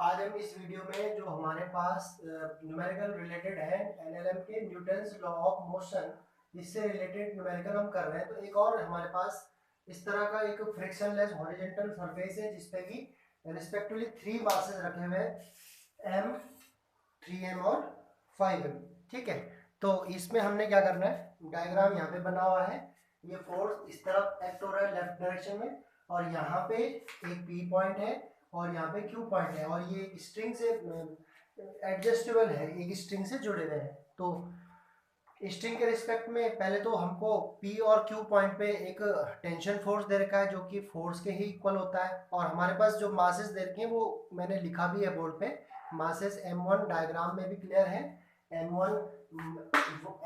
आज हम इस वीडियो में जो हमारे पास न्यूमेरिकल रिलेटेड है एनएलएम के न्यूटन्स लॉ ऑफ मोशन, इससे रिलेटेड न्यूमेरिकल हम कर रहे हैं। तो एक और हमारे पास इस तरह का एक फ्रिक्शनलेस हॉरिजॉन्टल सरफेस है जिसपे कि रिस्पेक्टिवली 3 मासेस रखे हुए हैं, m 3m और 5m। ठीक है, तो इसमें हमने क्या करना है, डायग्राम यहाँ पे बना हुआ है। ये फोर्स इस तरफ एक्ट हो रहा है लेफ्ट डायरेक्शन में, और यहाँ पे एक P पॉइंट है और यहाँ पे Q पॉइंट है, और ये स्ट्रिंग से एडजस्टेबल है, एक स्ट्रिंग से जुड़े हुए हैं। तो स्ट्रिंग के रिस्पेक्ट में पहले तो हमको P और Q पॉइंट पे एक टेंशन फोर्स दे रखा है जो कि फोर्स के ही इक्वल होता है, और हमारे पास जो मासेस दे रखे हैं वो मैंने लिखा भी है बोर्ड पे। मासेस M1 डायग्राम में भी क्लियर है, M1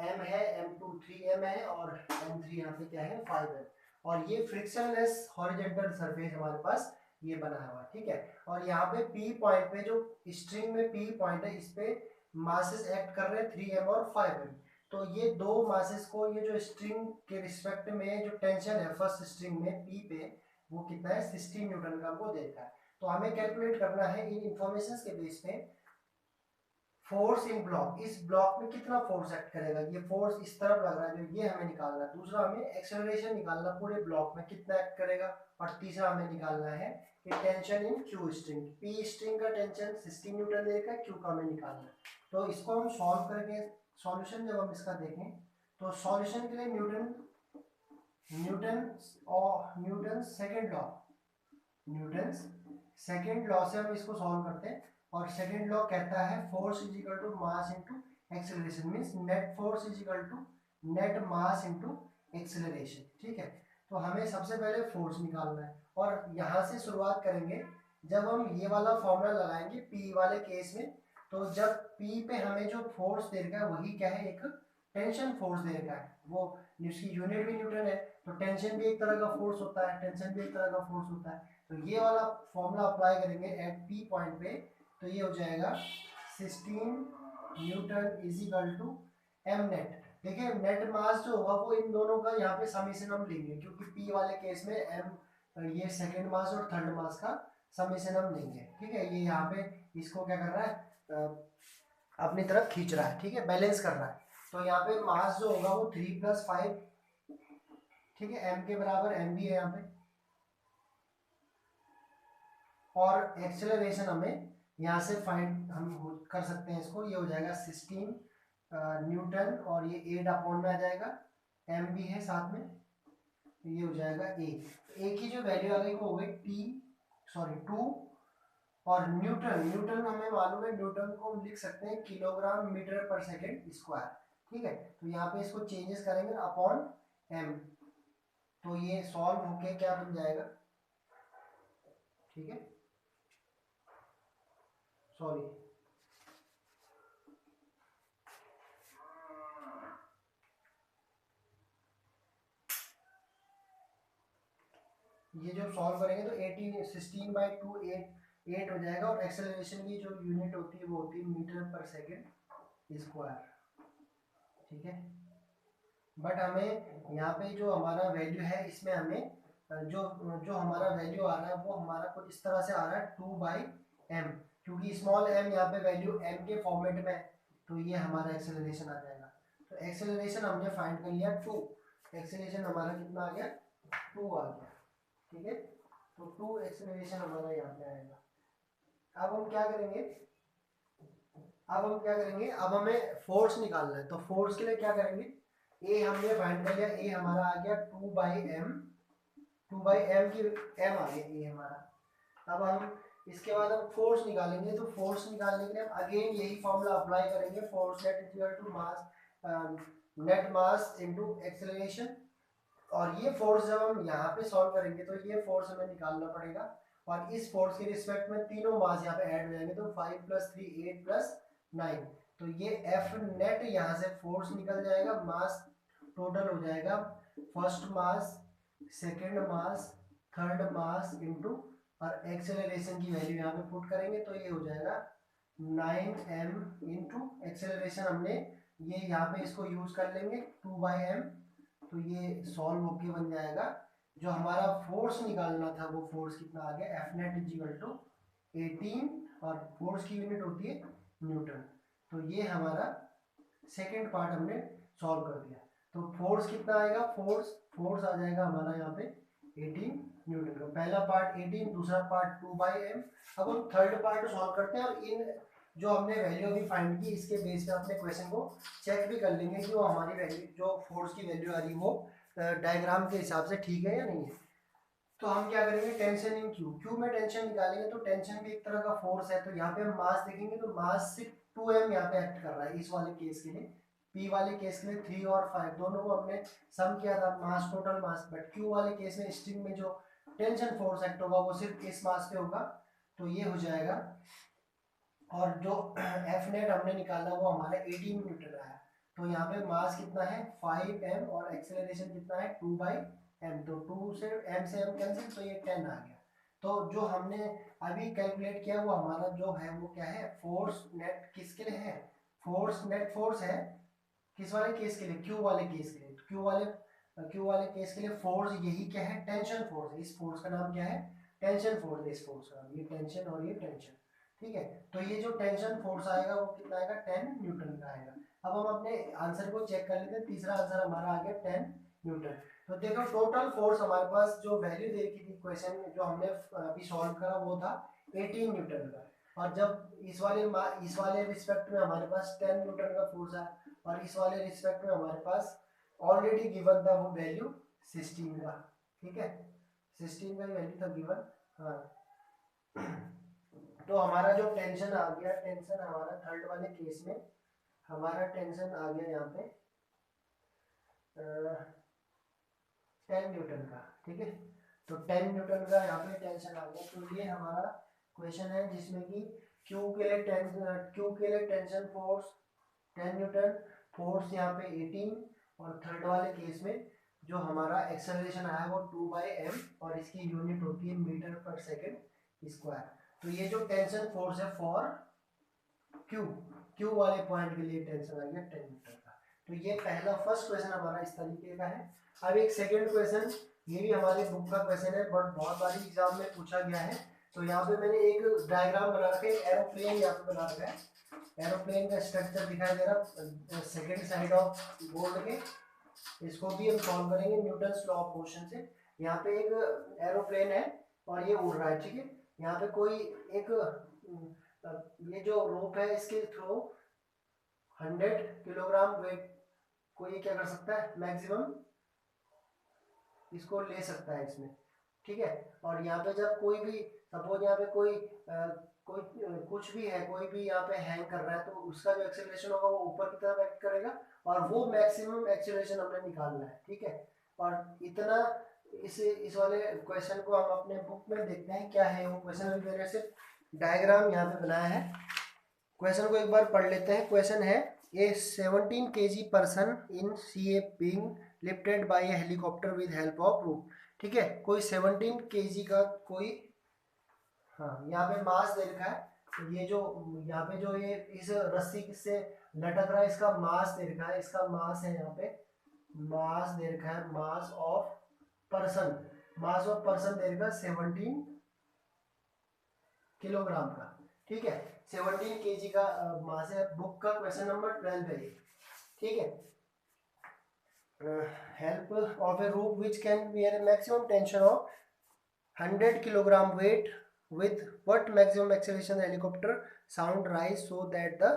M है, M2 3m है, और M3 यहाँ पे क्या है 5m। और ये फ्रिक्शनलेस हॉरिजॉन्टल सरफेस हमारे पास ये बना हुआ है। ठीक है, और यहाँ पे P पॉइंट पे जो स्ट्रिंग में P पॉइंट है इस पे मासेस एक्ट कर रहे हैं 3m और 5m। तो ये दो मासेस को, ये जो स्ट्रिंग के रिस्पेक्ट में जो टेंशन है फर्स्ट स्ट्रिंग में P पे, वो कितना है 16 न्यूटन का हमको देखा है। तो हमें कैलकुलेट करना है इन इंफॉर्मेशन के बेस पे फोर्स इन ब्लॉक, इस ब्लॉक में कितना फोर्स एक्ट करेगा। ये फोर्स इस तरफ लग रहा है जो ये हमें निकालना है। दूसरा हमें एक्सेलरेशन निकालना पूरे ब्लॉक में कितना एक्ट करेगा, और तीसरा हमें निकालना है कि tension in Q string, P string का टेंशन 16 न्यूटन देगा, क्यू का हमें निकालना है। तो इसको हम सॉल्व करके सॉल्यूशन जब हम इसका देखें तो सॉल्यूशन के लिए न्यूटन सेकेंड लॉ से हम इसको सॉल्व करते हैं। और सेकेंड लॉ कहता है force is equal to mass into acceleration, means net force is equal to net mass into acceleration. ठीक है, तो हमें सबसे पहले फोर्स निकालना है, और यहाँ से शुरुआत करेंगे। जब हम ये वाला फॉर्मूला लगाएंगे P वाले केस में, तो जब P पे हमें जो फोर्स दे रखा है वही क्या है, एक टेंशन फोर्स दे रखा है, वो जिसकी यूनिट भी न्यूटन है। तो टेंशन भी एक तरह का फोर्स होता है, टेंशन भी एक तरह का फोर्स होता है। तो ये वाला फॉर्मूला अप्लाई करेंगे एट P पॉइंट पे, तो ये हो जाएगा 16 newton is equal to m net. देखिए नेट मास जो होगा वो इन दोनों का यहाँ पे समेशन हम लेंगे, क्योंकि P वाले केस में m ये सेकेंड मास और थर्ड मास का समेशन हम लेंगे। ठीक है, ये यहाँ पे इसको क्या कर रहा है, अपनी तरफ खींच रहा है। ठीक है, बैलेंस कर रहा है। तो यहाँ पे मास जो होगा वो 3 + 5, ठीक है, m के बराबर m भी है यहाँ पे। और एक्सेलरेशन हमें यहाँ से फाइंड हम कर सकते हैं इसको, ये हो जाएगा 16 न्यूटन, और ये 8 अपॉन में आ जाएगा, m भी है साथ में, तो ये हो जाएगा a की जो वैल्यू आ गई वो हो गई 2। और न्यूटन हमें मालूम है, न्यूटन को हम लिख सकते हैं किलोग्राम मीटर पर सेकेंड स्क्वायर। ठीक है, तो यहाँ पे इसको चेंजेस करेंगे अपॉन m, तो ये सॉल्व होके क्या बन जाएगा, ठीक है, सॉरी ये जब सॉल्व करेंगे तो 16/2 8 हो जाएगा, और एक्सेलरेशन की जो यूनिट होती है वो होती है मीटर पर सेकेंड स्क्वायर। ठीक है, बट हमें यहाँ पे जो हमारा वैल्यू है इसमें हमें जो जो हमारा वैल्यू आ रहा है वो हमारा कुछ इस तरह से आ रहा है 2/m, क्योंकि स्मॉल m यहाँ पे वैल्यू m के फॉर्मेट में है, तो ये हमारा एक्सेलरेशन आ जाएगा। तो एक्सेलरेशन हमने फाइंड कर लिया 2, एक्सेलरेशन हमारा कितना आ गया 2 आ गया। ठीक है, तो 2 एक्सेलरेशन हमारा यहाँ पे आएगा। अब हम क्या करेंगे, अब हमें फोर्स निकालना है। तो फोर्स के लिए क्या करेंगे, ए हमने फाइंड कर लिया, ए हमारा आ गया 2/m, 2/m की m आ गया ए हमारा। अब हम इसके बाद हम फोर्स निकालेंगे, तो फोर्स निकालने के लिए हम अगेन यही फॉर्मूला अप्लाई करेंगे, force net is equal to mass net mass into acceleration. और ये फोर्स जब हम यहाँ पे सॉल्व करेंगे तो ये फोर्स हमें निकालना पड़ेगा, और इस फोर्स के रिस्पेक्ट में तीनों मास यहाँ पे ऐड हो जाएंगे, तो 5 + 3 8 + 9, तो ये F नेट यहाँ से फोर्स निकल जाएगा, मास टोटल हो जाएगा first mass, second mass, third mass into, और एक्सेलरेशन की वैल्यू यहाँ पे पुट करेंगे तो ये हो जाएगा 9m इनटू एक्सेलरेशन हमने ये यहाँ पे इसको यूज कर लेंगे 2/m, तो ये सॉल्व होके बन जाएगा। जो हमारा फोर्स निकालना था वो फोर्स कितना आ गया, F net is equal to 18 और फोर्स की यूनिट होती है न्यूटन। तो ये हमारा सेकेंड पार्ट हमने सॉल्व कर दिया। तो फोर्स कितना आएगा, फोर्स आ जाएगा हमारा यहाँ पे 18 न्यूटन का। पहला पार्ट 18, दूसरा पार्ट 2/m। अब हम थर्ड पार्ट सॉल्व करते हैं और इन जो हमने वैल्यू अभी फाइंड की इसके बेस पे अपने क्वेश्चन को चेक भी कर लेंगे कि वो हमारी वैल्यू जो फोर्स की वैल्यू आ रही है वो डायग्राम के हिसाब से ठीक है या नहीं है। तो हम क्या करेंगे, टेंशन इन क्यू में टेंशन निकालेंगे। तो टेंशन भी एक तरह का फोर्स है। तो यहाँ पे हम मास देखेंगे तो मास सिर्फ 2m यहाँ पे एक्ट कर रहा है इस वाले केस के लिए। पी वाले केस के लिए 3 और 5 दोनों को हमने सम किया था मास, टोटल मास। बट क्यू वाले केस में स्ट्रिंग में जो टेंशन फोर्स एक्ट होगा वो सिर्फ इस मास पे होगा। तो ये हो जाएगा। और जो एफ नेट हमने निकाला वो हमारा 18 न्यूटन आया। तो यहाँ पे मास कितना है 5m और एक्सेलरेशन कितना है 2/m। तो 2 से m से m कैंसिल, तो ये 10 आ गया। तो जो हमने अभी कैलकुलेट किया वो हमारा जो है वो क्या है, फोर्स नेट किसके लिए है, फोर्स नेट फोर्स है किस वाले केस के लिए, क्यू वाले केस के लिए। क्यू वाले केस के लिए फोर्स यही क्या है, टेंशन फोर्स है। इस फोर्स का नाम क्या है, टेंशन फोर्स है। इस फोर्स का नाम, ये टेंशन और ये टेंशन, ठीक है। तो ये जो टेंशन फोर्स आएगा वो कितना आएगा, 10 न्यूटन का आएगा। अब हम अपने आंसर को चेक कर लेते हैं। तीसरा आंसर हमारा आ गया 10 न्यूटन। तो देखो टोटल फोर्स हमारे पास जो वैल्यू दे रखी थी क्वेश्चन में जो हमने अभी सॉल्व करा वो था 18 न्यूटन का। और जब इस वाले रिस्पेक्ट में हमारे पास 10 न्यूटन का फोर्स है और इस वाले रिस्पेक्ट में हमारे पास ऑलरेडी गिवन था वो वैल्यू 16 का, ठीक है। 16 का वैल्यू था गिवन, हाँ। तो हमारा जो टेंशन आ गया, टेंशन हमारा थर्ड वाले केस में हमारा टेंशन आ गया यहाँ पे 10 न्यूटन का, ठीक है। तो 10 न्यूटन का यहाँ पे टेंशन आ गया। तो ये हमारा क्वेश्चन है जिसमें कि क्यू के लिए टेंशन फोर्स 10 न्यूटन, फोर्स यहाँ पे 18 और थर्ड वाले केस में जो हमारा एक्सेलरेशन आया वो 2/m और इसकी यूनिट होती है मीटर पर सेकेंड स्क्वायर। तो ये जो टेंशन फोर्स है फॉर क्यू वाले पॉइंट के लिए टेंशन आ गया 10 मीटर का। तो ये पहला फर्स्ट क्वेश्चन हमारा इस तरीके का है। अब एक सेकंड क्वेश्चन, ये भी हमारे बुक का क्वेश्चन है बट बहुत बारी एग्जाम में पूछा गया है। तो यहाँ पे मैंने एक डायग्राम बना रखा है, एरोप्लेन यहाँ पे बना रखा है। एरोप्लेन का स्ट्रक्चर दिखाई दे रहा सेकेंड साइड ऑफ बोर्ड के। इसको भी हम सॉल्व करेंगे न्यूटन्स लॉ ऑफ मोशन से। यहाँ पे एक एरोप्लेन है और ये उड़ रहा है, ठीक है। यहाँ पे कोई एक ये जो रोप है इसके थ्रू 100 किलोग्राम वेट को ये क्या कर सकता है, मैक्सिमम इसको ले सकता है इसमें, ठीक है। और यहाँ पे जब कोई भी सपोज यहाँ पे कोई कुछ भी है, कोई भी यहाँ पे हैंग कर रहा है तो उसका जो एक्सेलरेशन होगा वो ऊपर की तरफ एक्ट करेगा और वो मैक्सिमम एक्सेलरेशन हमने निकालना है, ठीक है। और इतना इस वाले क्वेश्चन को हम अपने बुक में देखते हैं क्या है वो क्वेश्चन। अभी मैंने सिर्फ डायग्राम यहाँ पे बनाया है। क्वेश्चन को एक बार पढ़ लेते हैं। क्वेश्चन है a 17 kg person in C a being lifted by a helicopter with help of rope, ठीक है। कोई 17 kg का कोई, हाँ यहाँ पे मास दे रखा है। तो ये जो यहाँ पे जो ये इस रस्सी से लटक रहा है इसका मास दे रखा है। इसका मास है यहाँ पे मास दे रखा है, mass of person, mass of person दे रखा है 17 किलोग्राम का, ठीक है। 17 kg का मास है। बुक का क्वेश्चन नंबर 12 है ये, ठीक है। Help of A rope which can bear A maximum tension of 100 kilogram weight with what maximum acceleration the helicopter sound rise so that the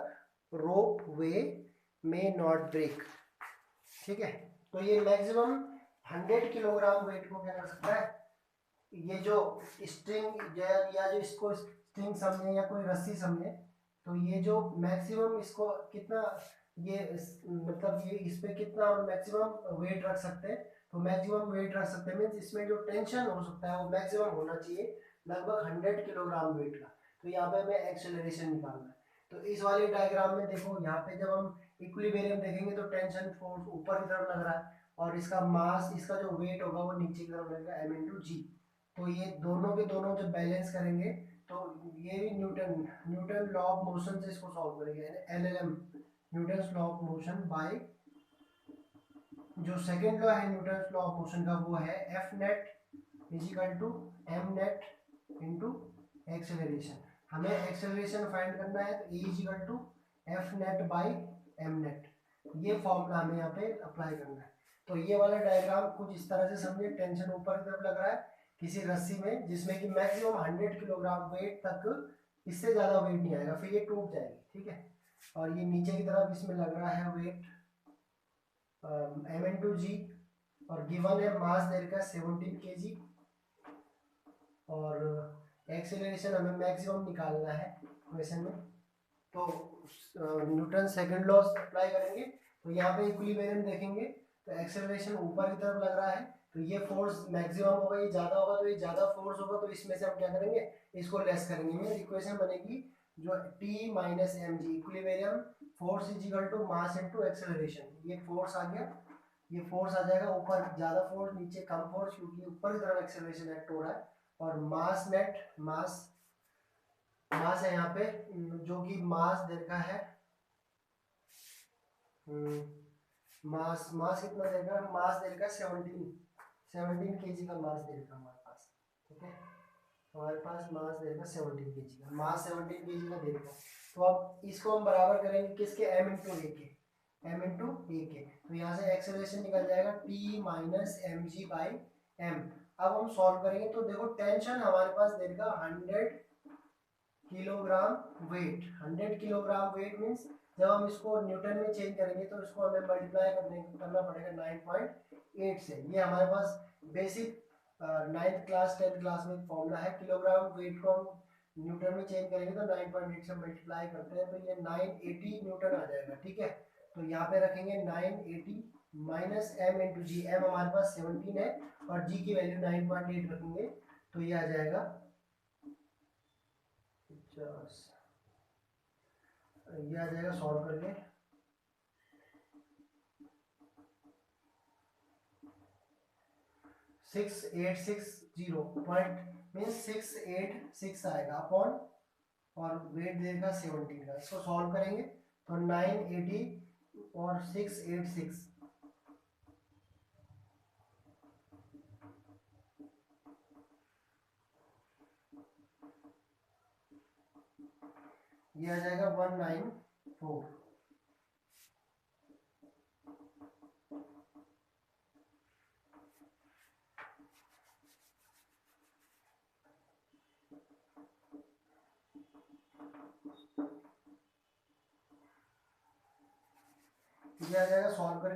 rope way may not break, ठीक है। तो ये maximum 100 kilogram weight को क्या कर सकता है, ये जो स्ट्रिंग या जो इसको स्ट्रिंग समझे या कोई रस्सी समझे, तो ये जो मैक्सिमम इसको कितना ये मतलब ये इस पे कितना मैक्सिमम वेट रख सकते हैं। तो मैक्सिमम वेट रख सकते हैं मीन्स इसमें जो टेंशन हो सकता है वो मैक्सिमम होना चाहिए लगभग 100 किलोग्राम वेट का। तो यहाँ पे हमें एक्सेलरेशन निकालना है। तो इस वाले डायग्राम में देखो यहाँ पे जब हम इक्विलिब्रियम देखेंगे तो टेंशन फोर्स ऊपर की तरफ लग रहा है और इसका मास, इसका जो वेट होगा वो नीचे की तरफ लगेगा m/g। तो ये दोनों के दोनों जब बैलेंस करेंगे तो ये भी न्यूटन लॉ ऑफ मोशन से इसको सॉल्व करेंगे, LLM newton law of motion by जो सेकेंड लॉ है न्यूटन लॉ ऑफ मोशन का वो है F net is equal to m net into acceleration, हमें एक्सेलरेशन फाइंड करना है तो E equal to F net by M net, ये फॉर्मूला हमें यहाँ पे अप्लाई करना है। तो ये वाला डायग्राम कुछ इस तरह से समझिए, टेंशन ऊपर की तरफ लग रहा है किसी रस्सी में जिसमें कि मैक्सिमम 100 किलोग्राम वेट तक, इससे ज़्यादा वेट नहीं आएगा, फिर ये टूट जाएगी, ठीक है। और ये नीचे की तरफ इसमें लग रहा है वेट m/g, और गिवन है मास दे रखा है 17 kg, और एक्सेलरेशन हमें मैक्सिमम निकालना है क्वेश्चन में। तो न्यूटन सेकंड लॉ अप्लाई करेंगे, तो यहाँ पे इक्विलिब्रियम देखेंगे तो एक्सेलरेशन ऊपर की तरफ लग रहा है, तो ये फोर्स मैक्सिमम होगा, ये ज़्यादा होगा, तो ये ज़्यादा फोर्स होगा, तो इसमें से हम क्या करेंगे, इसको लेस करेंगे। मेरी इक्वेशन बनेगी जो T minus M G, equilibrium force is equal to mass into acceleration. ये फोर्स आ गया, ये फोर्स आ जाएगा, ऊपर ज़्यादा फोर्स नीचे कम फोर्स, क्योंकि ऊपर की तरफ एक्सेलरेशन एक्ट हो रहा है। और मास नेट, मास मास है यहाँ पे, जो कि मास दे रखा है, मास मास कितना देगा, मास दे रखा है 17 kg का मास दे रखा हमारे पास, ठीक है। हमारे पास मास दे रखा 17 kg का, मास 17 kg का दे रखा। तो अब इसको हम बराबर करेंगे किसके, m इंटू ए के, m इंटू ए के। तो यहाँ से एक्सेलरेशन निकल जाएगा T minus M G by M. अब हम सॉल्व करेंगे तो देखो टेंशन हमारे पास दे रखा 100 kilogram weight. 100 kilogram weight means जब हम इसको न्यूटन में चेंज करेंगे तो इसको हमें मल्टीप्लाई करना पड़ेगा 9.8 से। ये हमारे पास basic 9th class 10th class में फॉर्मूला है। किलोग्राम वेट को हम न्यूटन में चेंज करेंगे तो 9.8 से मल्टीप्लाई करते हैं तो ये 980 न्यूटन आ जाएगा, ठीक है। तो यहाँ पे रखेंगे 980 माइनस एम इंटू जी, एम हमारे पास 17 है और जी की वैल्यू 9.8 रखेंगे, तो ये आ जाएगा 50, ये आ जाएगा सॉल्व करके 6860 पॉइंट मीन्स 686 आएगा अपॉन, और वेट देगा 17 का। इसको सॉल्व करेंगे तो 980 और 686, ये आ जाएगा 194। ये आ जाएगा सॉल्व करके